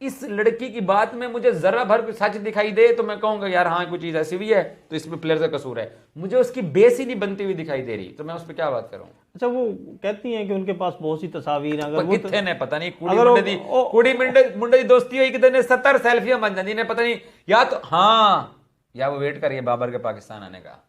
इस लड़की की बात में मुझे जरा भर सच दिखाई दे तो मैं कहूंगा यार हाँ कोई चीज ऐसी हुई है तो इसमें प्लेयर का कसूर है। मुझे उसकी बेस ही नहीं बनती हुई दिखाई दे रही तो मैं उस पर क्या बात करूं। अच्छा, वो कहती हैं कि उनके पास बहुत सी तस्वीर, अगर वो कितने ने पता नहीं अगर मुंडे दी दोस्ती हुई कितने ने 70 सेल्फियां बन जाती ने पता नहीं, या तो हाँ या वो वेट करिए बाबर के पाकिस्तान आने का।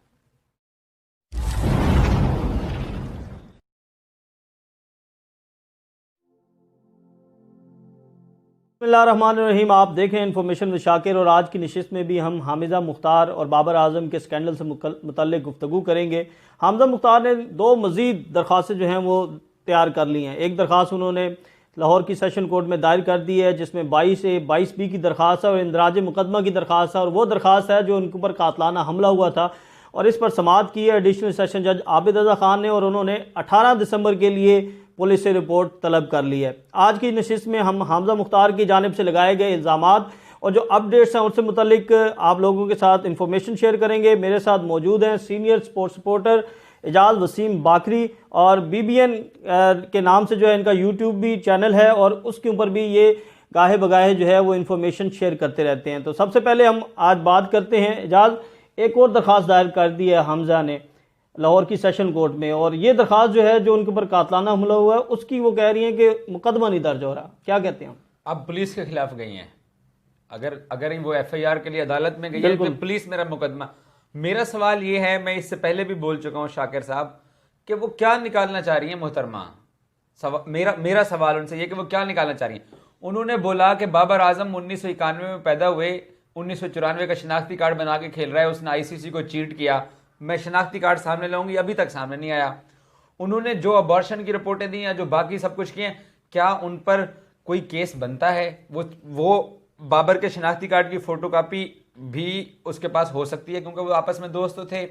बिस्मिल्लाहिर्रहमानिर्रहीम। आप देखें इन्फॉर्मेशन विद शाकिर, और आज की नशिस्त में भी हम हामिजा मुख्तार और बाबर आजम के स्कैंडल से मुतल्लिक गुफ्तगू करेंगे। हामिजा मुख्तार ने दो मज़ीद दरख्वास्तें जो हैं वो तैयार कर ली हैं। एक दरख्वास्त उन्होंने लाहौर की सेशन कोर्ट में दायर कर दी है जिसमें 22A-22B की दरख्वास्त है और इंदराज मुकदमा की दरख्वास्त है, और वो दरख्वास्त है जो उनके ऊपर कातलाना हमला हुआ था और इस पर समाअत की है एडिशनल सेशन जज आबिद रज़ा खान ने, और उन्होंने 18 दिसंबर के लिए पुलिस से रिपोर्ट तलब कर ली है। आज की नशिस्त में हम हामिजा मुख्तार की जानिब से लगाए गए इल्ज़ामात और जो अपडेट्स हैं उससे मुतल्लिक आप लोगों के साथ इंफॉर्मेशन शेयर करेंगे। मेरे साथ मौजूद हैं senior sports reporter Ejaz Waseem Bakri, और BBN के नाम से जो है इनका यूट्यूब भी चैनल है और उसके ऊपर भी ये गाहे बगाहे जो है वो इन्फॉर्मेशन शेयर करते रहते हैं। तो सबसे पहले हम आज बात करते हैं, एजाज एक और दरख्वास्त दायर कर दी है हामिजा ने लाहौर की सेशन कोर्ट में, और ये दरख्वास्त जो है जो उनके ऊपर कातलाना हमला हुआ है उसकी वो कह रही हैं कि मुकदमा नहीं दर्ज हो रहा। क्या कहते हैं? अब पुलिस के खिलाफ गई हैं, अगर वो FIR के लिए अदालत में गई है तो पुलिस मेरा मुकदमा। मेरा सवाल ये है, मैं इससे पहले भी बोल चुका हूं शाकिर साहब, कि वो क्या निकालना चाह रही है मोहतरमा। मेरा सवाल उनसे ये कि वो क्या निकालना चाह रही है। उन्होंने बोला कि बाबर आजम 1991 में पैदा हुए, 1994 का शनाख्ती कार्ड बना के खेल रहा है, उसने ICC को चीट किया। मैं शनाख्ती कार्ड सामने लाऊंगी, अभी तक सामने नहीं आया। उन्होंने जो अबॉर्शन की रिपोर्टें दी हैं, जो बाकी सब कुछ किए, क्या उन पर कोई केस बनता है? वो बाबर के शनाख्ती कार्ड की फोटोकॉपी भी उसके पास हो सकती है क्योंकि वो आपस में दोस्त तो थे,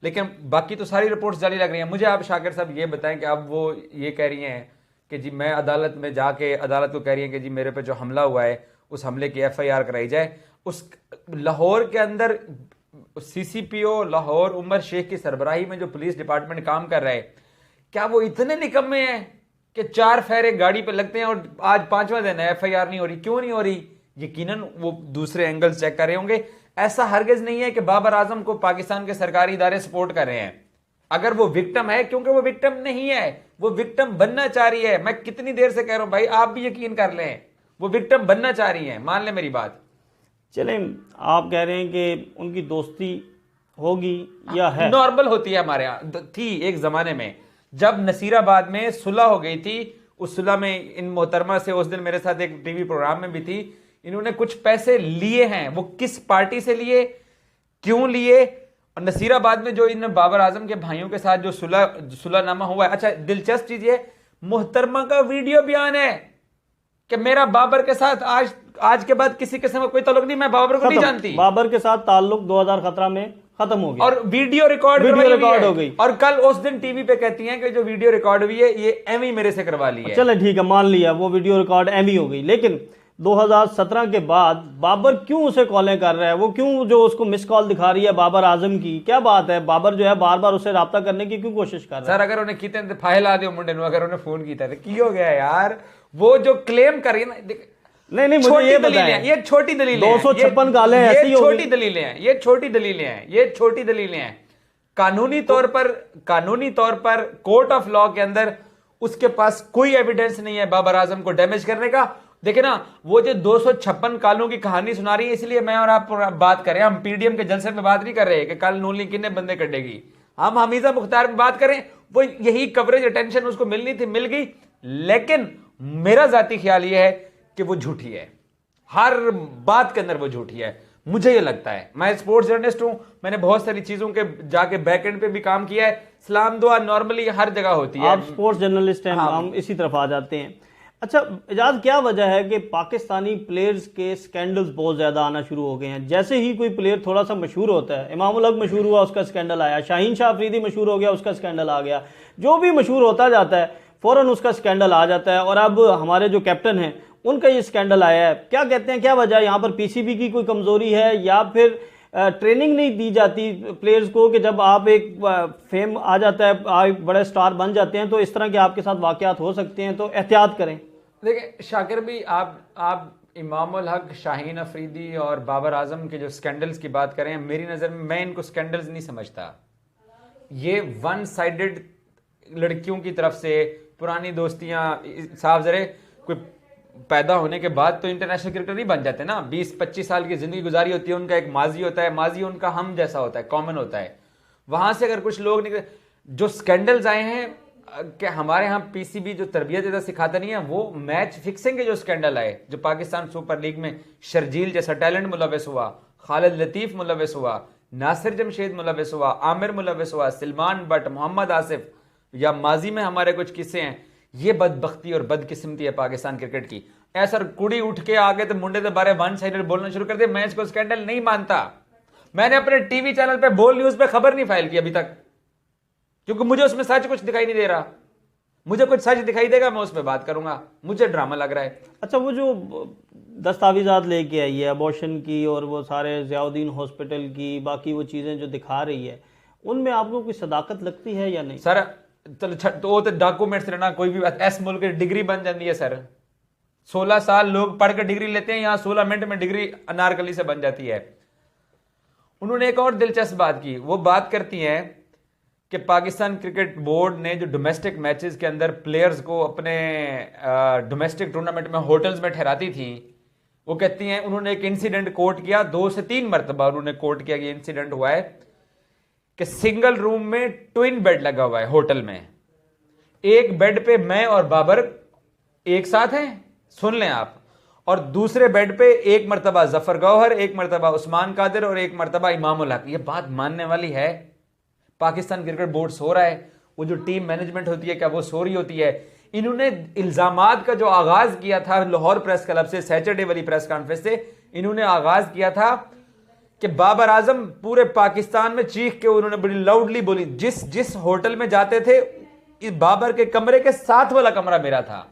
लेकिन बाकी तो सारी रिपोर्ट्स जारी लग रही हैं। मुझे आप शाकिर साहब ये बताएं कि अब वो ये कह रही हैं कि जी मैं अदालत में जाके अदालत को कह रही है कि जी मेरे पे जो हमला हुआ है उस हमले की FIR कराई जाए। उस लाहौर के अंदर CCPO लाहौर उमर शेख की सरबराही में जो पुलिस डिपार्टमेंट काम कर रहा है, क्या वो इतने निकम्मे हैं कि 4 फेरे गाड़ी पे लगते हैं और आज 5वां दिन है FIR नहीं हो रही? क्यों नहीं हो रही? यकीनन वो दूसरे एंगल्स चेक कर रहे होंगे। ऐसा हरगिज नहीं है कि बाबर आजम को पाकिस्तान के सरकारी इदारे सपोर्ट कर रहे हैं। अगर वो विक्टिम है, क्योंकि वो विक्टिम नहीं है, वो विक्टिम बनना चाह रही है। मैं कितनी देर से कह रहा हूं भाई, आप भी यकीन कर लें, वो विक्टिम बनना चाह रही है, मान ले मेरी बात। चलें, आप कह रहे हैं कि उनकी दोस्ती होगी या है? नॉर्मल होती है हमारे यहाँ, थी एक जमाने में जब नसीराबाद में सुलह हो गई थी। उस सुलह में इन मोहतरमा से उस दिन मेरे साथ एक टीवी प्रोग्राम में भी थी, इन्होंने कुछ पैसे लिए हैं। वो किस पार्टी से लिए, क्यों लिए, और नसीराबाद में जो इन बाबर आजम के भाइयों के साथ जो सुलहनामा हुआ है। अच्छा, दिलचस्प चीज ये, मोहतरमा का वीडियो बयान है कि मेरा बाबर के साथ आज के बाद किसी किस्म का कोई ताल्लुक नहीं, मैं बाबर को नहीं जानती। बाबर के साथ ताल्लुक 2017 में खत्म हो गया और वीडियो रिकॉर्ड हो गई। और कल उस दिन टीवी पे कहती हैं कि जो वीडियो रिकॉर्ड हुई है ये एमी मेरे से करवा ली है। चले ठीक है, मान लिया वो वीडियो रिकॉर्ड एमी हो गई, लेकिन 2017 के बाद बाबर क्यों उसे कॉलें कर रहा है? वो क्यों जो उसको मिस कॉल दिखा रही है बाबर आजम की? क्या बात है? बाबर जो है बार बार उससे राब्ता करने की क्यों कोशिश कर रहा है? सर अगर उन्हें कीते फाइल आ दियो मुंडे नु, अगर उन्हें फोन कीता तो की हो गया यार? वो जो क्लेम कर रही है ना, नहीं मुझे ये बताएं, ये छोटी दलीलें 256 गालें ऐसी हो गई। छोटी दलीलें हैं, ये छोटी दलीलें हैं, ये छोटी दलीलें हैं। कानूनी तौर पर कोर्ट ऑफ लॉ के अंदर उसके पास कोई एविडेंस नहीं है बाबर आजम को डैमेज करने का। देखे ना, वो जो 256 कालों की कहानी सुना रही है, इसलिए मैं और आप बात करें, हम PDM के जलसे में बात नहीं कर रहे कि कल नून लीग कितने बंदे कटेगी। हम हामिजा मुख्तार में बात करें, वो यही कवरेज अटेंशन उसको मिलनी थी, मिल गई। लेकिन मेरा जाती ख्याल यह है कि वो झूठी है, हर बात के अंदर वो झूठी है, मुझे ये लगता है। मैं स्पोर्ट्स जर्नलिस्ट हूं, मैंने बहुत सारी चीजों के जाके बैक एंड पे भी काम किया है। सलाम दुआ नॉर्मली हर जगह होती है। आप स्पोर्ट्स जर्नलिस्ट हैं, हम इसी तरफ आ जाते हैं। अच्छा एजाज, क्या वजह है कि पाकिस्तानी प्लेयर्स के स्कैंडल्स बहुत ज्यादा आना शुरू हो गए हैं? जैसे ही कोई प्लेयर थोड़ा सा मशहूर होता है, इमामुल हक मशहूर हुआ उसका स्कैंडल आया, शाहीन शाह अफरीदी मशहूर हो गया उसका स्कैंडल आ गया, जो भी मशहूर होता जाता है फौरन उसका स्कैंडल आ जाता है। और अब हमारे जो कैप्टन हैं उनका ये स्कैंडल आया है। क्या कहते हैं, क्या वजह? यहाँ पर PCB की कोई कमजोरी है या फिर ट्रेनिंग नहीं दी जाती प्लेयर्स को कि जब आप एक फेम आ जाता है, आप बड़े स्टार बन जाते हैं तो इस तरह के आपके साथ वाकयात हो सकते हैं, तो एहतियात करें। देखिए शाकिर भी, आप इमामुल हक, शाहीन अफरीदी और बाबर आजम के जो स्कैंडल्स की बात करें, मेरी नज़र में मैं इनको स्कैंडल्स नहीं समझता। ये वन साइडेड लड़कियों की तरफ से पुरानी दोस्तियां, साफ जरे कोई पैदा होने के बाद तो इंटरनेशनल क्रिकेटर नहीं बन जाते ना। 20-25 साल की जिंदगी गुजारी होती है, उनका एक माजी होता है, माजी उनका हम जैसा होता है, कॉमन होता है। वहां से अगर कुछ लोग निकले, जो स्कैंडल्स आए हैं कि हमारे यहाँ पीसीबी जो तरबियत ज़्यादा सिखाता नहीं है, वो मैच फिक्सिंग के जो स्कैंडल आए, जो पाकिस्तान सुपर लीग में शर्जील जैसा टैलेंट मुलविस हुआ, खालिद लतीफ़ मुलविस हुआ, नासिर जमशेद मुलविस हुआ, आमिर मुलविस हुआ, सलमान बट, मोहम्मद आसिफ, या माजी में हमारे कुछ किस्से हैं। ये बदबख्ती और बदकिस्मती है पाकिस्तान क्रिकेट की। ऐसा कुड़ी उठ के आगे तो मुंडे के बारे वन साइडेड बोलना शुरू कर दे। मैं इसको स्कैंडल नहीं मानता। मैंने अपने टीवी चैनल पे बोल न्यूज पे खबर नहीं फाइल की अभी तक, क्योंकि मुझे उसमें सच कुछ दिखाई नहीं दे रहा। मुझे कुछ सच दिखाई देगा, मैं उस पर बात करूंगा। मुझे ड्रामा लग रहा है। अच्छा, वो जो दस्तावेजात लेके आई है अबॉर्शन की और वो सारे ज़ियाउद्दीन हॉस्पिटल की बाकी वो चीज़ें जो दिखा रही है, उनमें आपको कोई सदाकत लगती है या नहीं? सर तो डॉक्यूमेंट्स लेना, कोई भी एस मुल्क की डिग्री बन जाती है सर। 16 साल लोग पढ़ कर डिग्री लेते हैं, यहां 16 मिनट में डिग्री अनारकली से बन जाती है। उन्होंने एक और दिलचस्प बात की, वो बात करती हैं कि पाकिस्तान क्रिकेट बोर्ड ने जो डोमेस्टिक मैचेस के अंदर प्लेयर्स को अपने डोमेस्टिक टूर्नामेंट में होटल्स में ठहराती थी, वो कहती हैं उन्होंने एक इंसिडेंट कोट किया, 2 से 3 मरतबा उन्होंने कोट किया कि इंसिडेंट हुआ है कि सिंगल रूम में ट्विन बेड लगा हुआ है होटल में। एक बेड पे मैं और बाबर एक साथ हैं, सुन लें आप, और दूसरे बेड पे एक मरतबा जफर गौहर, एक मरतबा उस्मान कादिर और एक मरतबा इमामुल हक। ये बात मानने वाली है? पाकिस्तान क्रिकेट बोर्ड सो रहा है? वो जो टीम मैनेजमेंट होती है क्या वो सो रही होती है? इन्होंने इल्जामात का जो आगाज किया था लाहौर प्रेस क्लब से, सैटरडे वाली प्रेस कॉन्फ्रेंस से, इन्होंने आगाज किया था कि बाबर आजम पूरे पाकिस्तान में चीख के उन्होंने बड़ी लाउडली बोली, जिस होटल में जाते थे इस बाबर के कमरे के साथ वाला कमरा मेरा था।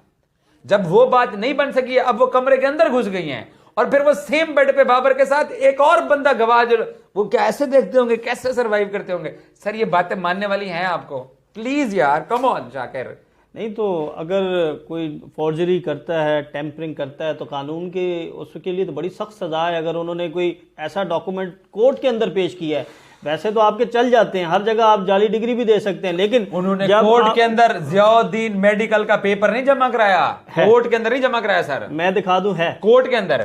जब वो बात नहीं बन सकी, अब वो कमरे के अंदर घुस गई हैं और फिर वो सेम बेड पे बाबर के साथ एक और बंदा गवाह, जो वो कैसे देखते होंगे, कैसे सरवाइव करते होंगे? सर ये बातें मानने वाली हैं आपको? प्लीज यार, कम ऑन शाकिर। नहीं तो अगर कोई फॉर्जरी करता है, टेम्परिंग करता है, तो कानून के उसके लिए तो बड़ी सख्त सजा है। अगर उन्होंने कोई ऐसा डॉक्यूमेंट कोर्ट के अंदर पेश किया है, वैसे तो आपके चल जाते हैं, हर जगह आप जाली डिग्री भी दे सकते हैं, लेकिन उन्होंने कोर्ट के अंदर ज़ियाउद्दीन मेडिकल का पेपर नहीं जमा कराया, कोर्ट के अंदर नहीं जमा कराया सर। मैं दिखा दूं, है कोर्ट के अंदर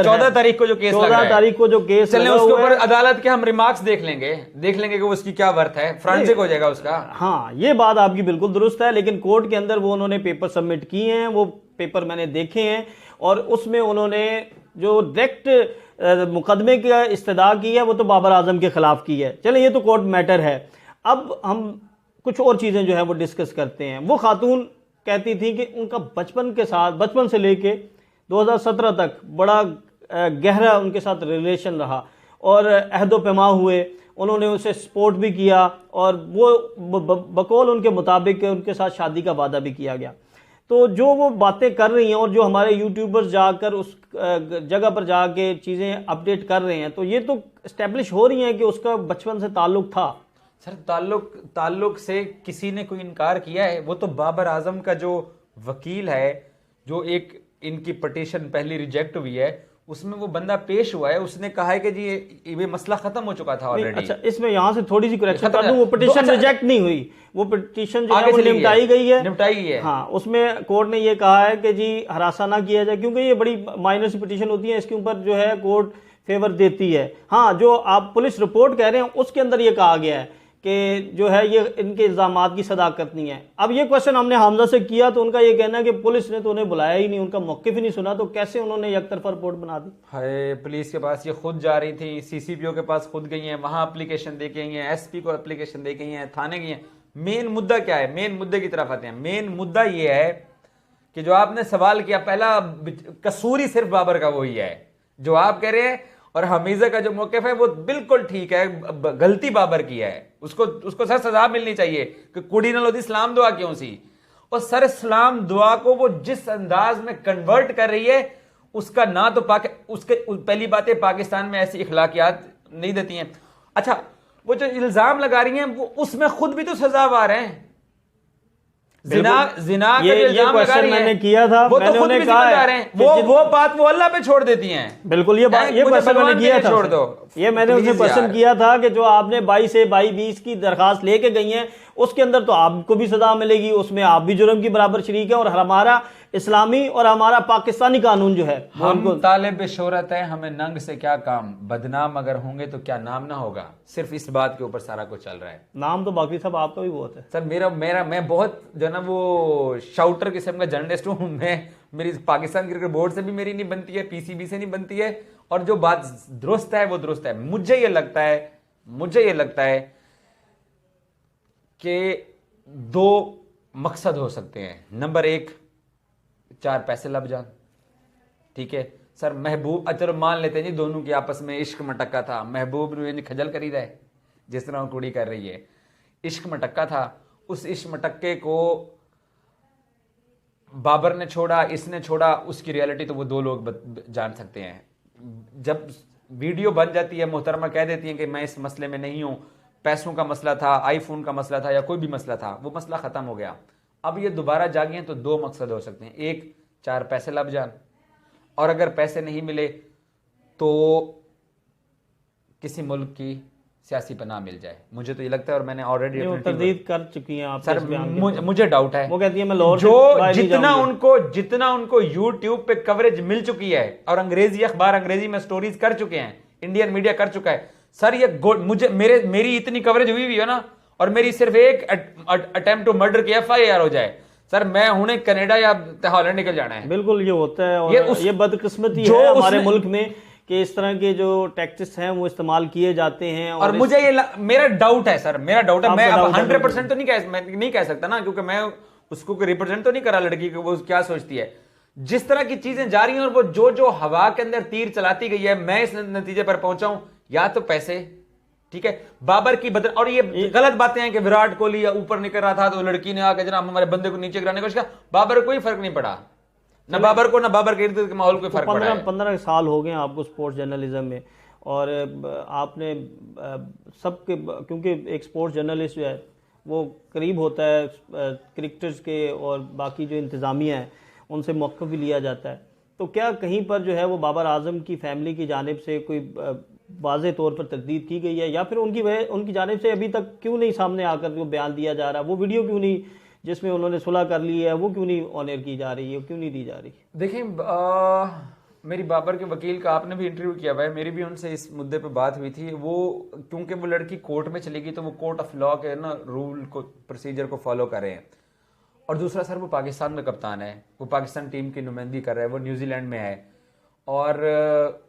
14 तारीख को जो केस 14 तारीख को जो केस चले, उसके ऊपर अदालत के हम रिमार्क्स देख लेंगे कि उसकी क्या वर्थ है, फ्रांसिक हो जाएगा उसका। हाँ, ये बात आपकी बिल्कुल दुरुस्त है, लेकिन कोर्ट के अंदर वो उन्होंने पेपर सबमिट किए हैं, वो पेपर मैंने देखे हैं, और उसमें उन्होंने जो डायरेक्ट मुकदमे की इस्तदा की है वो तो बाबर आजम के खिलाफ की है। चले, ये तो कोर्ट मैटर है। अब हम कुछ और चीज़ें जो है वो डिस्कस करते हैं। वो खातून कहती थी कि उनका बचपन से लेके 2017 तक बड़ा गहरा उनके साथ रिलेशन रहा और अहदो पैमा हुए, उन्होंने उसे सपोर्ट भी किया और वो बकौल उनके मुताबिक उनके साथ शादी का वादा भी किया गया। तो जो वो बातें कर रही हैं और जो हमारे यूट्यूबर्स जाकर उस जगह पर जाके चीज़ें अपडेट कर रहे हैं, तो ये तो इस्टेब्लिश हो रही हैं कि उसका बचपन से ताल्लुक था। सर ताल्लुक से किसी ने कोई इनकार किया है? वो तो बाबर आजम का जो वकील है, जो एक इनकी पटिशन पहली रिजेक्ट हुई है, उसमें वो बंदा पेश हुआ है, उसने कहा है कि जी ये मसला खत्म हो चुका था ऑलरेडी। अच्छा, इसमें यहाँ से थोड़ी सी करेक्शन कर दूं, वो पिटीशन रिजेक्ट नहीं हुई, वो पिटीशन जो है वो निपटाई गई है। हाँ, उसमें कोर्ट ने ये कहा है कि जी हरासा ना किया जाए, क्योंकि ये बड़ी माइनर सी पिटीशन होती है, इसके ऊपर जो है कोर्ट फेवर देती है। हाँ, जो आप पुलिस रिपोर्ट कह रहे हैं उसके अंदर ये कहा गया है कि जो है ये इनके इल्जामात की सदाकत नहीं है। अब ये क्वेश्चन हमने हमजा से किया तो उनका ये कहना है कि पुलिस ने तो उन्हें बुलाया ही नहीं, उनका मौक़िफ़ ही नहीं सुना, तो कैसे उन्होंने एक तरफा रिपोर्ट बना दी? हाय, पुलिस के पास ये खुद जा रही थी, सीसीपीओ के पास खुद गई हैं, वहां एप्लीकेशन दे के गई हैं, एसपी को एप्लीकेशन दे के गई हैं, थाने गई हैं। मेन मुद्दा क्या है? मेन मुद्दे की तरफ आते हैं। मेन मुद्दा ये है कि जो आपने सवाल किया, पहला कसूर ही सिर्फ बाबर का वही है जो आप कह रहे हैं, और हमीजा का जो मौक़िफ़ है वो बिल्कुल ठीक है, गलती बाबर की है, उसको सर सजा मिलनी चाहिए कि कुड़ी न लोदी सलाम दुआ क्यों सी। और सर सलाम दुआ को वो जिस अंदाज में कन्वर्ट कर रही है, उसका ना तो उसके पहली बात है पाकिस्तान में ऐसी इखलाकियात नहीं देती हैं। अच्छा, वो जो इल्जाम लगा रही हैं वो उसमें खुद भी तो सजावार हैं। जिना का ये जो इल्जाम लगा क्वेश्चन रही हैं, मैंने किया था, वो मैंने तो खुद उन्हें भी कहा जिम्मेदार हैं, वो बात वो अल्लाह पे छोड़ देती हैं। बिल्कुल, ये मुझे क्वेश्चन मैंने भगवान के किया लिए था छोड़ उसे। दो। ये मैंने उसे प्लीज क्वेश्चन यार। किया था कि जो आपने 22 से 22 की दरखास्त लेके गई हैं, उसके अंदर तो आपको भी सजा मिलेगी, उसमें आप भी जुर्म की बराबर शरीक है, और हमारा इस्लामी और हमारा पाकिस्तानी कानून जो है वो हम उनको तालिब शोहरत है, हमें नंग से क्या काम, बदनाम अगर होंगे तो क्या नाम ना होगा। सिर्फ इस बात के ऊपर सारा कुछ चल रहा है। नाम तो बाकी सब आपका भी बहुत है सर मैं बहुत जो है ना वो शाउटर किस्म का जर्नलिस्ट हूँ। मेरी पाकिस्तान क्रिकेट बोर्ड से भी मेरी नहीं बनती है, पीसीबी से नहीं बनती है, और जो बात दुरुस्त है वो दुरुस्त है। मुझे ये लगता है कि दो मकसद हो सकते हैं। नंबर एक, 4 पैसे लब जान, ठीक है सर। महबूब, चलो मान लेते हैं जी दोनों की आपस में इश्क मटक्का था, महबूब ने खजल करी रहे जिस तरह वो कुड़ी कर रही है, इश्क मटक्का था। उस इश्क मटक्के को बाबर ने छोड़ा, इसने छोड़ा, उसकी रियलिटी तो वो दो लोग जान सकते हैं। जब वीडियो बन जाती है, मोहतरमा कह देती है कि मैं इस मसले में नहीं हूं, पैसों का मसला था, आईफोन का मसला था, या कोई भी मसला था, वो मसला खत्म हो गया। अब ये दोबारा जागे हैं तो दो मकसद हो सकते हैं। एक, 4 पैसे लब जान, और अगर पैसे नहीं मिले तो किसी मुल्क की सियासी पनाह मिल जाए। मुझे तो ये लगता है, और मैंने ऑलरेडी तरदीद कर चुकी हैं आप सर। मुझे डाउट है, वो कहती है मैं लाहौर जो जितना उनको यूट्यूब पे कवरेज मिल चुकी है, और अंग्रेजी अखबार अंग्रेजी में स्टोरीज कर चुके हैं, इंडियन मीडिया कर चुका है सर। ये मेरी इतनी कवरेज हुई है ना, और मेरी सिर्फ एक अटेम्प्ट टू मर्डर की FIR हो जाए सर, मैं हुने कनाडा या हॉलैंड निकल जाना है। बिल्कुल ये होता है, और ये बदकिस्मती है हमारे मुल्क में कि इस तरह के जो टैक्टिक्स हैं वो इस्तेमाल किए जाते हैं। और मुझे मेरा डाउट है सर, मेरा डाउट है। मैं अब 100% तो नहीं कह सकता ना, क्योंकि मैं उसको रिप्रेजेंट तो नहीं करा लड़की को, वो क्या सोचती है। जिस तरह की चीजें जा रही हैं, और वो जो हवा के अंदर तीर चलाती गई है, मैं इस नतीजे पर पहुंचा हूं, या तो पैसे, ठीक है, बाबर की बदल, और ये गलत बातें हैं कि विराट कोहली ऊपर निकल रहा था तो लड़की ने आकर जनाब हमारे बंदे को नीचे गिराने का, बाबर को कोई फर्क नहीं पड़ा, ना बाबर को, ना बाबर के इर्द गिर्द के माहौल को फर्क पड़ा है। 15 साल हो गए आपको स्पोर्ट्स जर्नलिज्म में, और आपने सबके, क्योंकि एक स्पोर्ट्स जर्नलिस्ट जो है वो करीब होता है क्रिकेटर्स के, और बाकी जो इंतज़ामिया है उनसे मौक़िफ़ भी लिया जाता है, तो क्या कहीं पर जो है वो बाबर आजम की फैमिली की जानिब से कोई वाज़े तौर पर तरदीद की गई है, या फिर उनकी जानिब से अभी तक क्यों नहीं सामने आकर वो बयान दिया जा रहा, वो वीडियो क्यों नहीं जिसमें उन्होंने सुलह कर ली है वो क्यों नहीं ऑन एयर की जा रही है, क्यों नहीं दी जा रही? देखिए, मेरी बाबर के वकील का आपने भी इंटरव्यू किया हुआ है, मेरी भी उनसे इस मुद्दे पे बात हुई थी। वो क्योंकि वो लड़की कोर्ट में चली गई, तो वो कोर्ट ऑफ लॉ के ना रूल को, प्रोसीजर को फॉलो कर रहे हैं। और दूसरा सर, वो पाकिस्तान में कप्तान है, वो पाकिस्तान टीम की नुमाइंदगी कर रहा है, वो न्यूजीलैंड में है, और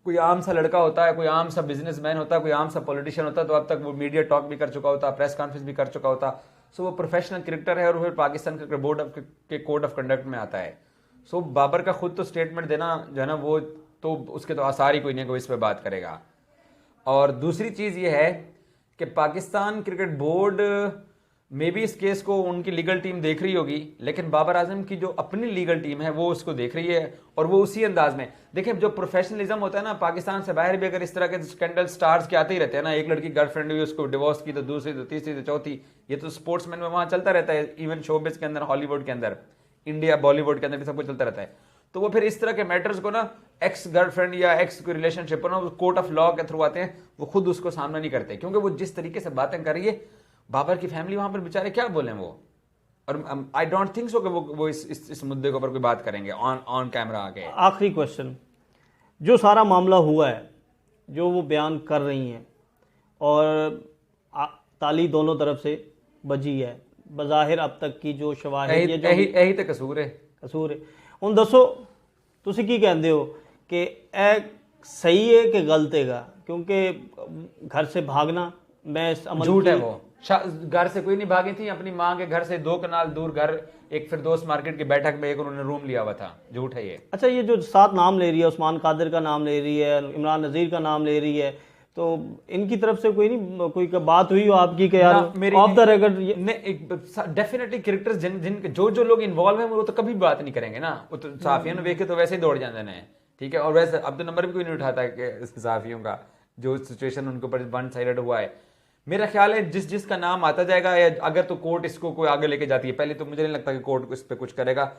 कोई आम सा लड़का होता है, कोई आम सा बिजनेसमैन होता है, कोई आम सा पॉलिटिशियन होता है, तो अब तक वो मीडिया टॉक भी कर चुका होता, प्रेस कॉन्फ्रेंस भी कर चुका होता। सो वो प्रोफेशनल क्रिकेटर है, और फिर पाकिस्तान क्रिकेट बोर्ड के कोड ऑफ कंडक्ट में आता है। सो बाबर का खुद तो स्टेटमेंट देना जो है ना, वो तो उसके तो आसार ही कोई नहीं, कोई इस पर बात करेगा। और दूसरी चीज़ ये है कि पाकिस्तान क्रिकेट बोर्ड में भी इस केस को उनकी लीगल टीम देख रही होगी, लेकिन बाबर आजम की जो अपनी लीगल टीम है वो उसको देख रही है, और वो उसी अंदाज में। देखिए, जो प्रोफेशनलिज्म होता है ना, पाकिस्तान से बाहर भी अगर इस तरह के स्कैंडल स्टार्स के आते ही रहते हैं ना, एक लड़की गर्लफ्रेंड हुई, उसको डिवोर्स की, तो दूसरी, तो तीसरी, तो चौथी, ये तो स्पोर्ट्समैन में वहां चलता रहता है, इवन शोबिज के अंदर, हॉलीवुड के अंदर, इंडिया बॉलीवुड के अंदर भी सब कुछ चलता रहता है। तो वो फिर इस तरह के मैटर्स को ना, एक्स गर्लफ्रेंड या एक्स कोई रिलेशनशिप को ना, कोर्ट ऑफ लॉ के थ्रू आते हैं, वो खुद उसको सामना नहीं करते, क्योंकि वो जिस तरीके से बातें कर रही है, बाबर की फैमिली वहां पर बेचारे क्या बोले वो। और आई डोंट थिंक सो कि वो इस मुद्दे के ऊपर कोई बात करेंगे ऑन कैमरा आके। आखिरी क्वेश्चन, जो सारा मामला हुआ है, जो वो बयान कर रही हैं, और ताली दोनों तरफ से बजी है, बज़ाहिर अब तक की जो शवाहिद, यही तो कसूर है। ਹੁਣ ਦੱਸੋ ਤੁਸੀਂ ਕੀ कहते हो कि सही है कि गलत है? क्योंकि घर से भागना, मैं इस अमल झूठ है। वो घर से कोई नहीं भागी थी, अपनी माँ के घर से 2 कनाल दूर घर, एक फिरदौस मार्केट की बैठक में एक उन्होंने रूम लिया हुआ था। झूठ है ये। अच्छा, ये जो 7 नाम ले रही है, उस्मान कादिर का नाम ले रही है, इमरान नज़ीर का नाम ले रही है, तो इनकी तरफ से कोई बात हुई हो आपकी कि यार of the record? Definitely cricketers जिनके जो लोग इन्वॉल्व हैं वो तो कभी बात नहीं करेंगे ना, वो तो साफियों ने देखे तो वैसे ही दौड़ जाते हैं, ठीक है। और वैसे अब तो नंबर भी कोई नहीं उठाता है कि सहाफियों का, जो सिचुएशन उनके ऊपर वन साइडेड हुआ है। मेरा ख्याल है जिसका नाम आता जाएगा, या अगर तो कोर्ट इसको कोई आगे लेके जाती है, पहले तो मुझे नहीं लगता कि कोर्ट इस पे कुछ करेगा,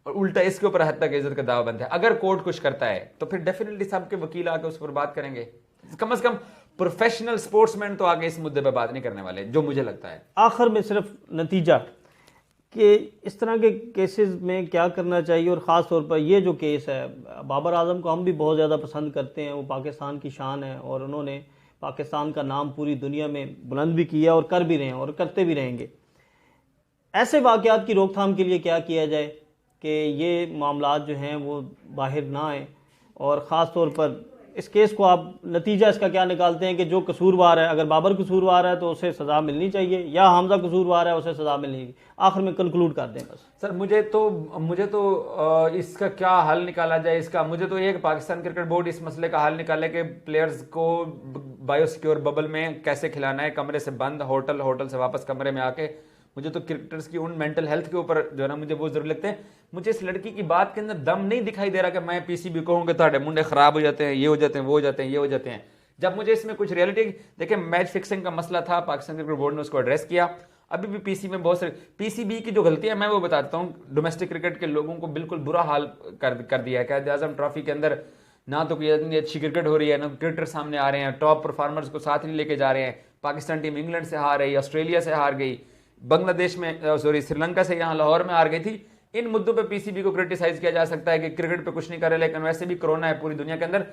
और उल्टा इसके ऊपर हद तक इज्जत का दावा बनता है। अगर कोर्ट कुछ करता है तो फिर डेफिनेटली सबके वकील आके उस पर बात करेंगे। कम से कम प्रोफेशनल स्पोर्ट्समैन तो आगे इस मुद्दे पे बात नहीं करने वाले, जो मुझे लगता है। आखिर में सिर्फ नतीजा कि इस तरह के केसेस में क्या करना चाहिए, और ख़ास तौर पर ये जो केस है, बाबर आजम को हम भी बहुत ज़्यादा पसंद करते हैं, वो पाकिस्तान की शान है और उन्होंने पाकिस्तान का नाम पूरी दुनिया में बुलंद भी किया और कर भी रहे हैं और करते भी रहेंगे। ऐसे वाक़यात की रोकथाम के लिए क्या किया जाए कि ये मामलात जो हैं वो बाहर ना आए, और ख़ास तौर पर इस केस को आप नतीजा इसका क्या निकालते हैं कि जो कसूरवार है, अगर बाबर कसूरवार है तो उसे सज़ा मिलनी चाहिए, या हमजा कसूरवार है उसे सज़ा मिलनी चाहिए? आखिर में कंक्लूड कर दें बस। सर मुझे तो इसका क्या हल निकाला जाए, इसका मुझे तो ये पाकिस्तान क्रिकेट बोर्ड इस मसले का हल निकाले कि प्लेयर्स को बायोसिक्योर बबल में कैसे खिलाना है, कमरे से बंद, होटल से वापस कमरे में आके। मुझे तो क्रिकेटर्स की उन मेंटल हेल्थ के ऊपर जो है ना मुझे वो जरूरी लगते हैं। मुझे इस लड़की की बात के अंदर दम नहीं दिखाई दे रहा कि मैं पीसीबी कहूँगा तो मुंडे खराब हो जाते हैं, ये हो जाते हैं, वो हो जाते हैं, ये हो जाते हैं। जब मुझे इसमें कुछ रियलिटी, देखिए मैच फिक्सिंग का मसला था, पाकिस्तान क्रिकेट बोर्ड ने उसको एड्रेस किया। अभी भी पीसीबी में बहुत सारे पीसीबी की जो गलतियां मैं वो बताता हूँ। डोमेस्टिक क्रिकेट के लोगों को बिल्कुल बुरा हाल कर दिया है। कायदे आजम ट्रॉफी के अंदर ना तो कोई इतनी अच्छी क्रिकेट हो रही है, ना क्रिकेटर सामने आ रहे हैं, टॉप परफॉर्मर्स को साथ नहीं लेके जा रहे हैं। पाकिस्तान टीम इंग्लैंड से हार रही, ऑस्ट्रेलिया से हार गई, बांग्लादेश में श्रीलंका से यहाँ लाहौर में हार गई थी। इन मुद्दों पे पीसीबी को क्रिटिसाइज किया जा सकता है कि क्रिकेट पे कुछ नहीं कर रहे, लेकिन वैसे भी कोरोना है पूरी दुनिया के अंदर।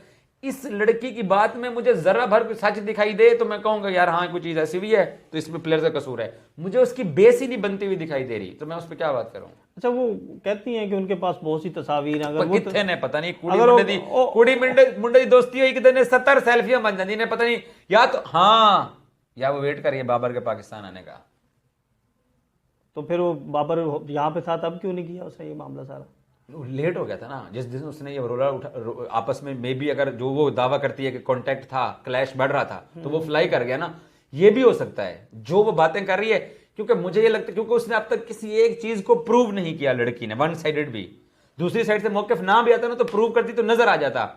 इस लड़की की बात में मुझे जरा भर सच दिखाई दे तो मैं कहूंगा यार हाँ कोई चीज ऐसी भी है तो इसमें प्लेयर का कसूर है। मुझे उसकी बेस ही नहीं बनती हुई दिखाई दे रही, तो मैं उस पर क्या बात करूं। अच्छा, वो कहती हैं कि उनके पास बहुत सी तस्वीर हैं, अगर वो कितने ने पता नहीं कुड़ी मुंडे दी दोस्ती हुई कितने 70 सेल्फियां बन जाती ने, पता नहीं, या तो हाँ या वो वेट करिए बाबर के पाकिस्तान आने का। तो फिर वो बाबर यहाँ पे था तब क्यों नहीं किया उसने ये मामला सारा? लेट हो गया था ना, जिस दिन उसने ये रोला उठा आपस में मे भी, अगर जो वो दावा करती है कि कांटेक्ट था, क्लैश बढ़ रहा था, तो वो फ्लाई कर गया ना। ये भी हो सकता है जो वो बातें कर रही है, क्योंकि मुझे ये लगता है क्योंकि उसने अब तक किसी एक चीज को प्रूव नहीं किया लड़की ने, वन साइडेड भी। दूसरी साइड से मौकिफ ना भी आता ना तो प्रूव करती तो नजर आ जाता।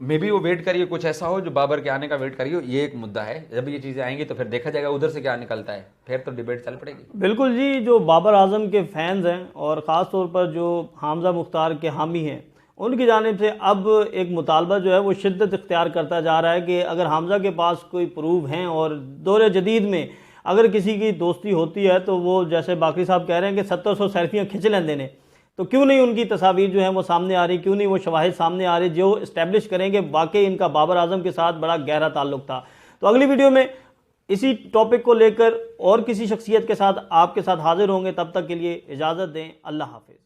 मे बी वो वेट करिए कुछ ऐसा हो जो बाबर के आने का वेट करिए, ये एक मुद्दा है। जब ये चीजें आएंगी तो फिर देखा जाएगा उधर से क्या निकलता है, फिर तो डिबेट चल पड़ेगी। बिल्कुल जी, जो बाबर आजम के फैंस हैं और ख़ास तौर पर जो हमजा मुख्तार के हामी हैं, उनकी जानिब से अब एक मुतालबा जो है वो शिद्दत इख्तियार करता जा रहा है कि अगर हमजा के पास कोई प्रूफ हैं और दौर जदीद में अगर किसी की दोस्ती होती है तो वो जैसे बाकरी साहब कह रहे हैं कि 70-100 सेल्फियाँ खिंच लें देने, तो क्यों नहीं उनकी तस्वीर जो है वो सामने आ रही, क्यों नहीं वो शवाहिद सामने आ रही जो इस्टेब्लिश करेंगे वाकई इनका बाबर आजम के साथ बड़ा गहरा ताल्लुक था। तो अगली वीडियो में इसी टॉपिक को लेकर और किसी शख्सियत के साथ आपके साथ हाजिर होंगे। तब तक के लिए इजाज़त दें। अल्लाह हाफिज़।